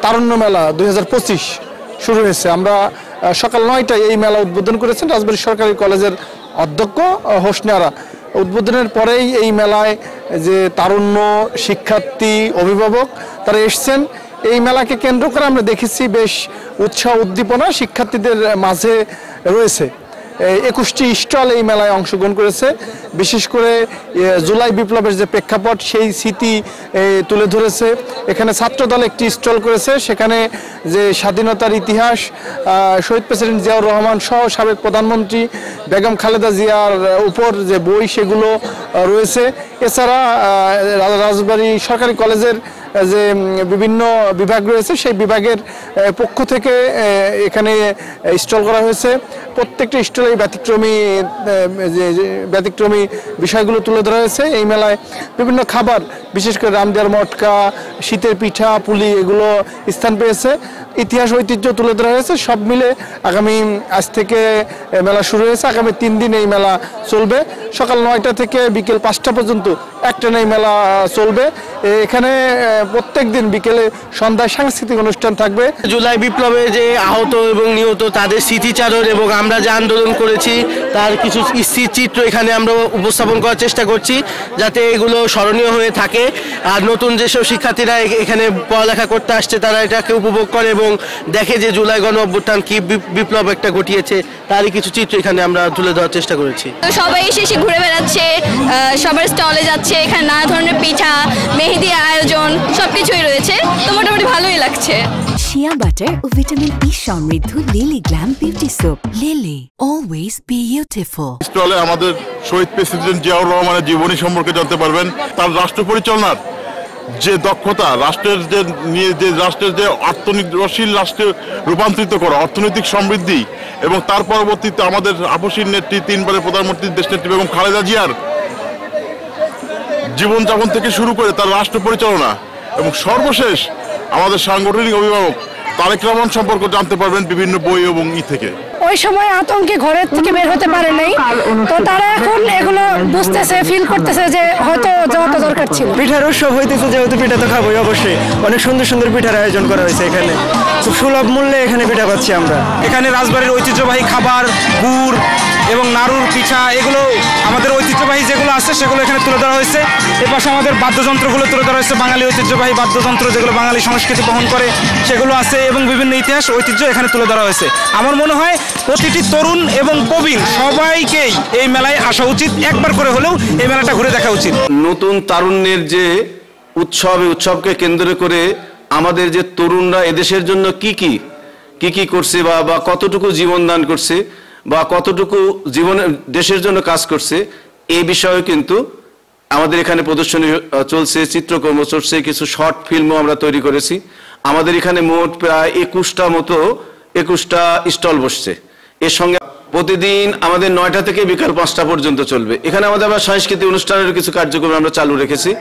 তারুণ্য মেলা 2025 শুরু হয়েছে। আমরা সকাল 9টায় এই মেলা উদ্বোধন করেছেন রাজবাড়ী সরকারি কলেজের অধ্যক্ষ হোসনারা। উদ্বোধনের পরেই এই মেলায় যে তারুণ্য, শিক্ষার্থী, অভিভাবক তারা এসছেন। এই মেলাকে কেন্দ্র করে আমরা দেখেছি বেশ উৎসাহ উদ্দীপনা শিক্ষার্থীদের মাঝে রয়েছে। 21টি স্টল এই মেলায় অংশগ্রহণ করেছে। বিশেষ করে জুলাই বিপ্লবের যে প্রেক্ষাপট সেই স্মৃতি তুলে ধরেছে। এখানে ছাত্রদল একটি স্টল করেছে, সেখানে যে স্বাধীনতার ইতিহাস, শহীদ প্রেসিডেন্ট জিয়াউর রহমান সহ সাবেক প্রধানমন্ত্রী বেগম খালেদা জিয়ার উপর যে বই সেগুলো রয়েছে। এছাড়া রাজবাড়ী সরকারি কলেজের যে বিভিন্ন বিভাগ রয়েছে সেই বিভাগের পক্ষ থেকে এখানে স্টল করা হয়েছে। প্রত্যেকটা স্টলে ব্যতিক্রমী বিষয়গুলো তুলে ধরা হয়েছে। এই মেলায় বিভিন্ন খাবার, বিশেষ করে রামদিয়ার মটকা, শীতের পিঠা, পুলি এগুলো স্থান পেয়েছে। ইতিহাস ঐতিহ্য তুলে ধরা হয়েছে। সব মিলে আজ থেকে মেলা শুরু হয়েছে। আগামী 3 দিন এই মেলা চলবে। সকাল 9টা থেকে বিকেল 5টা পর্যন্ত একটানা এই মেলা চলবে। এখানে প্রত্যেক দিন বিকেলে সন্ধ্যায় সাংস্কৃতিক অনুষ্ঠান থাকবে। জুলাই বিপ্লবে যে আহত এবং নিহত তাদের স্মৃতিচারণ এবং আমরা যে আন্দোলন করেছি তার কিছু চিত্র এখানে আমরা উপস্থাপন করার চেষ্টা করছি, যাতে এগুলো স্মরণীয় হয়ে থাকে। আর নতুন যেসব শিক্ষার্থীরা এখানে পড়ালেখা করতে আসছে তারা এটাকে উপভোগ করে এবং দেখে যে জুলাই গণ অভ্যুত্থান কি বিপ্লব একটা ঘটিয়েছে, তারই কিছু চিত্র এখানে আমরা তুলে ধরার চেষ্টা করেছি। সবাই এসে ঘুরে বেড়াচ্ছে, সবার স্টলে যাচ্ছে। এখানে নানা ধরনের পিঠা, মেহেদি আয়োজন সবকিছুই রয়েছে, তো মোটামুটি ভালোই লাগছে। শিয়া বাটার ও ভিটামিন ই সমৃদ্ধ lily glam beauty soap. Lily, always beautiful. স্টলে আমাদের শহীদ প্রেসিডেন্ট জিয়াউর রহমানের জীবনী সম্পর্কে জানতে পারবেন। তার রাষ্ট্র পরিচালনার যে দক্ষতা, রাষ্ট্রের যে আত্মনির্ভরশীল রাষ্ট্রে রূপান্তরিত করা, অর্থনৈতিক সমৃদ্ধি, এবং তার পরবর্তীতে আমাদের আপসীর নেত্রী, 3 বারের প্রধানমন্ত্রী দেশনেত্রী বেগম খালেদা জিয়ার জীবনযাপন থেকে শুরু করে তার রাষ্ট্র পরিচালনা, এবং সর্বশেষ আমাদের সাংগঠনিক অভিভাবক তারেক রহমান সম্পর্কে জানতে পারবেন বিভিন্ন বই এবং থেকে। ওই সময় আতঙ্কে ঘরের থেকে বের হতে পারে নাই, তো তারা এখন এগুলো বুঝতেছে, ফিল করতেছে যে হয়তো যাওয়াটা দরকার ছিল। পিঠার উৎসব হইতেছে, যেহেতু পিঠা তো খাবোই অবশ্যই। অনেক সুন্দর সুন্দর পিঠার আয়োজন করা হয়েছে এখানে, খুব সুলভ মূল্যে এখানে পিঠা পাচ্ছি আমরা। এখানে রাজবাড়ির ঐতিহ্যবাহী খাবার, গুড় এবং নাড়ুর পিঠা, এগুলো আমাদের ঐতিহ্যবাহী যেগুলো আছে সেগুলো এখানে তুলে ধরা হয়েছে। এর পাশে আমাদের বাদ্যযন্ত্রগুলো তুলে ধরা হয়েছে, বাঙালি ঐতিহ্যবাহী বাদ্যযন্ত্র যেগুলো বাঙালি সংস্কৃতি বহন করে সেগুলো আছে, এবং বিভিন্ন ইতিহাস ঐতিহ্য এখানে তুলে ধরা হয়েছে। আমার মনে হয় প্রতিটি তরুণ এবং প্রবীণ সবাইকেই এই মেলায় আসা উচিত, একবার করে হলেও এই মেলাটা ঘুরে দেখা উচিত। নতুন তারুণ্যের যে উৎসবকে কেন্দ্র করে আমাদের যে তরুণরা এদেশের জন্য কি কি করছে বা কতটুকু জীবন দান করছে বা কতটুকু দেশের জন্য কাজ করছে, এই বিষয়ে কিন্তু আমাদের এখানে প্রদর্শনী চলছে, চিত্রকর্ম চলছে, কিছু শর্ট ফিল্মও আমরা তৈরি করেছি। আমাদের এখানে মোট প্রায় 21টা স্টল বসছে। এর সঙ্গে প্রতিদিন আমাদের 9টা থেকে বিকাল 5টা পর্যন্ত চলবে। এখানে আমাদের আবার সাংস্কৃতিক অনুষ্ঠানের কিছু কার্যক্রম আমরা চালু রেখেছি।